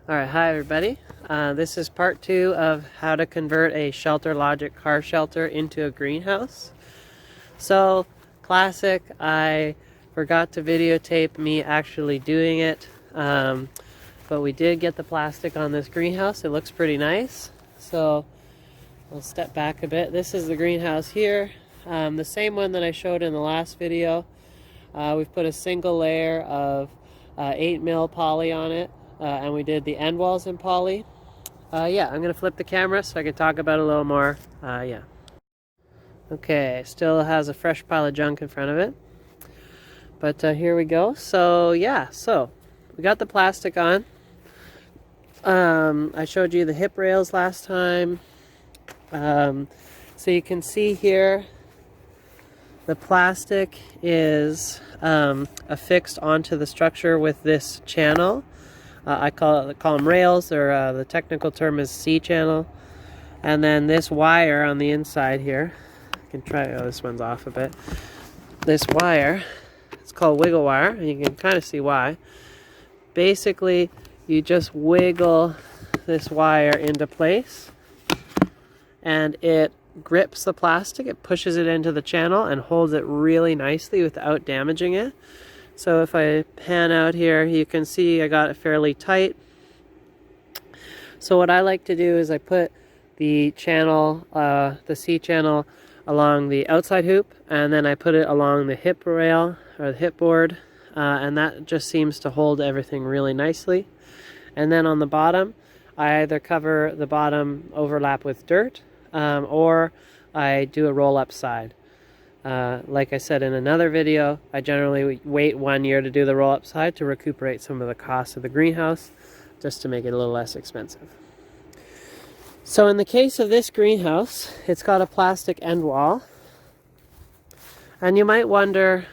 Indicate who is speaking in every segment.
Speaker 1: Alright, hi everybody. This is part 2 of how to convert a Shelterlogic car shelter into a greenhouse. So, classic, I forgot to videotape me actually doing it, but we did get the plastic on this greenhouse. It looks pretty nice. So, I'll step back a bit. This is the greenhouse here, the same one that I showed in the last video. We've put a single layer of 8mm poly on it. And we did the end walls in poly. Yeah, I'm going to flip the camera so I can talk about it a little more. Yeah. Okay, still has a fresh pile of junk in front of it. But here we go. So, yeah, so we got the plastic on. I showed you the hip rails last time. So you can see here the plastic is affixed onto the structure with this channel. I call them rails, or the technical term is C-channel. And then this wire on the inside here, I can try, this one's off a bit. This wire, it's called wiggle wire, and you can kind of see why. Basically, you just wiggle this wire into place, and it grips the plastic, it pushes it into the channel, and holds it really nicely without damaging it. So if I pan out here, you can see I got it fairly tight. So what I like to do is I put the channel, the C channel, along the outside hoop, and then I put it along the hip rail, or the hip board, and that just seems to hold everything really nicely. And then on the bottom, I either cover the bottom overlap with dirt, or I do a roll-up side. Like I said in another video, I generally wait 1 year to do the roll-up side to recuperate some of the cost of the greenhouse, just to make it a little less expensive. So in the case of this greenhouse, it's got a plastic end wall. And you might wonder,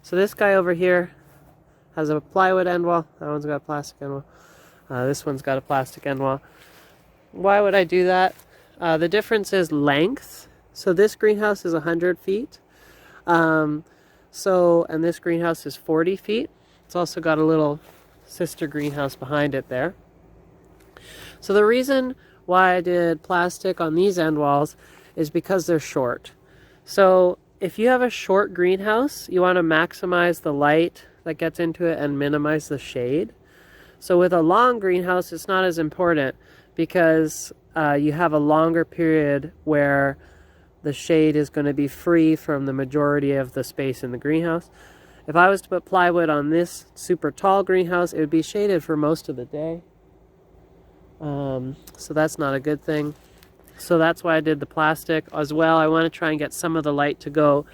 Speaker 1: so this guy over here has a plywood end wall, that one's got a plastic end wall, this one's got a plastic end wall. Why would I do that? The difference is length. So this greenhouse is 100 feet. And this greenhouse is 40 feet. It's also got a little sister greenhouse behind it there. So the reason why I did plastic on these end walls is because they're short. So if you have a short greenhouse, you want to maximize the light that gets into it and minimize the shade. So with a long greenhouse, it's not as important because you have a longer period where the shade is going to be free from the majority of the space in the greenhouse. If I was to put plywood on this super tall greenhouse, it would be shaded for most of the day. So that's not a good thing. So that's why I did the plastic as well. I want to try and get some of the light to go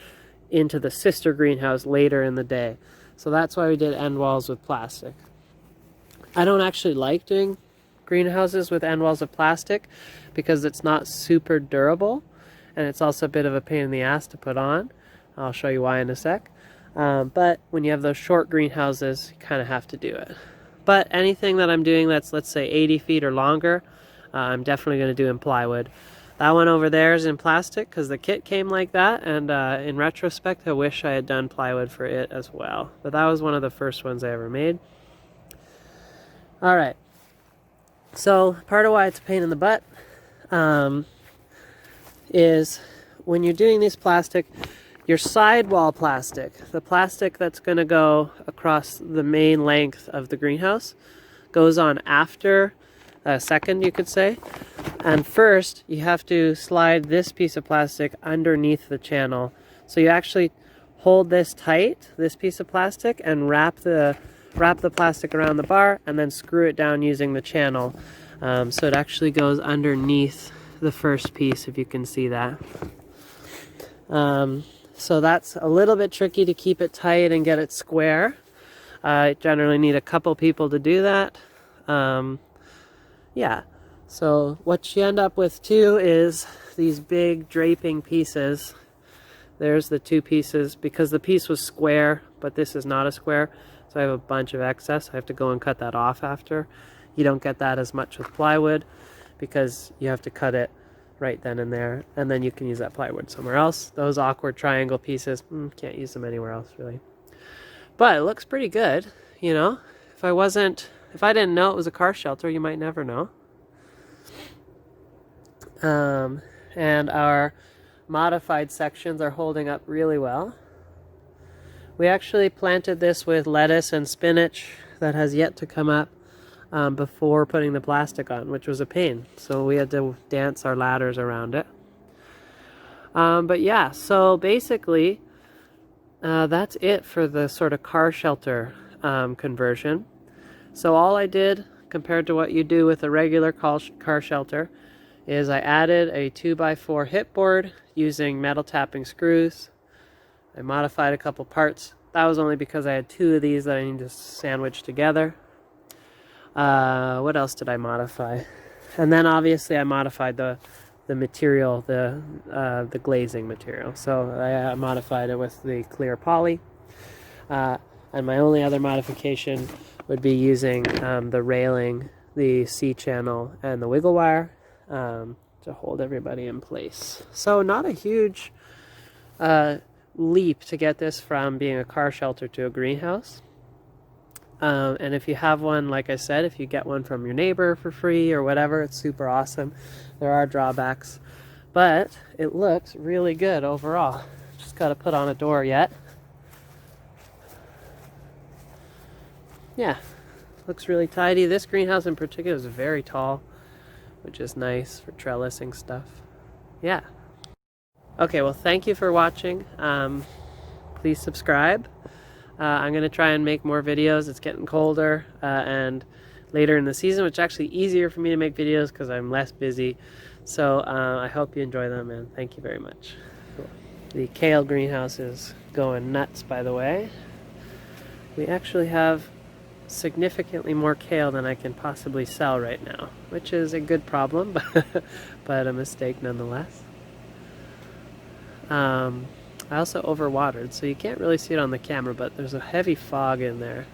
Speaker 1: into the sister greenhouse later in the day. So that's why we did end walls with plastic. I don't actually like doing greenhouses with end walls of plastic because it's not super durable. And it's also a bit of a pain in the ass to put on. I'll show you why in a sec. But when you have those short greenhouses, you kind of have to do it. But anything that I'm doing that's, let's say, 80 feet or longer, I'm definitely going to do in plywood. That one over there is in plastic because the kit came like that. And in retrospect, I wish I had done plywood for it as well. But that was one of the first ones I ever made. All right. So part of why it's a pain in the butt is when you're doing these plastic, your sidewall plastic, the plastic that's going to go across the main length of the greenhouse, goes on after second, you could say. And first, you have to slide this piece of plastic underneath the channel. So you actually hold this tight, this piece of plastic, and wrap the plastic around the bar, and then screw it down using the channel. So it actually goes underneath the first piece, if you can see that. So that's a little bit tricky to keep it tight and get it square. I generally need a couple people to do that. Yeah, so what you end up with too is these big draping pieces. There's the two pieces, because the piece was square, but this is not a square, so I have a bunch of excess. I have to go and cut that off after. You don't get that as much with plywood because you have to cut it right then and there, and then you can use that plywood somewhere else. Those awkward triangle pieces, can't use them anywhere else really. But it looks pretty good, you know. If I wasn't If I didn't know it was a car shelter, you might never know. And our modified sections are holding up really well. We actually planted this with lettuce and spinach that has yet to come up before putting the plastic on, which was a pain. So we had to dance our ladders around it. But yeah, so basically that's it for the sort of car shelter conversion. So all I did compared to what you do with a regular car shelter is I added a 2x4 hip board using metal tapping screws. I modified a couple parts. That was only because I had 2 of these that I need to sandwich together. What else did I modify? And then obviously I modified the material, the glazing material. So I modified it with the clear poly. And my only other modification would be using the railing, the C-channel, and the wiggle wire to hold everybody in place. So not a huge leap to get this from being a car shelter to a greenhouse. And if you have one, like I said, if you get one from your neighbor for free or whatever, it's super awesome. There are drawbacks, but it looks really good overall. Just got to put on a door yet. Yeah, looks really tidy. This greenhouse in particular is very tall, which is nice for trellising stuff. Yeah. Okay, well, thank you for watching. Please subscribe. I'm going to try and make more videos. It's getting colder and later in the season, which is actually easier for me to make videos because I'm less busy. So I hope you enjoy them, and thank you very much. Cool. The kale greenhouse is going nuts, by the way. We actually have significantly more kale than I can possibly sell right now, which is a good problem, but a mistake nonetheless. I also overwatered, so you can't really see it on the camera, but there's a heavy fog in there.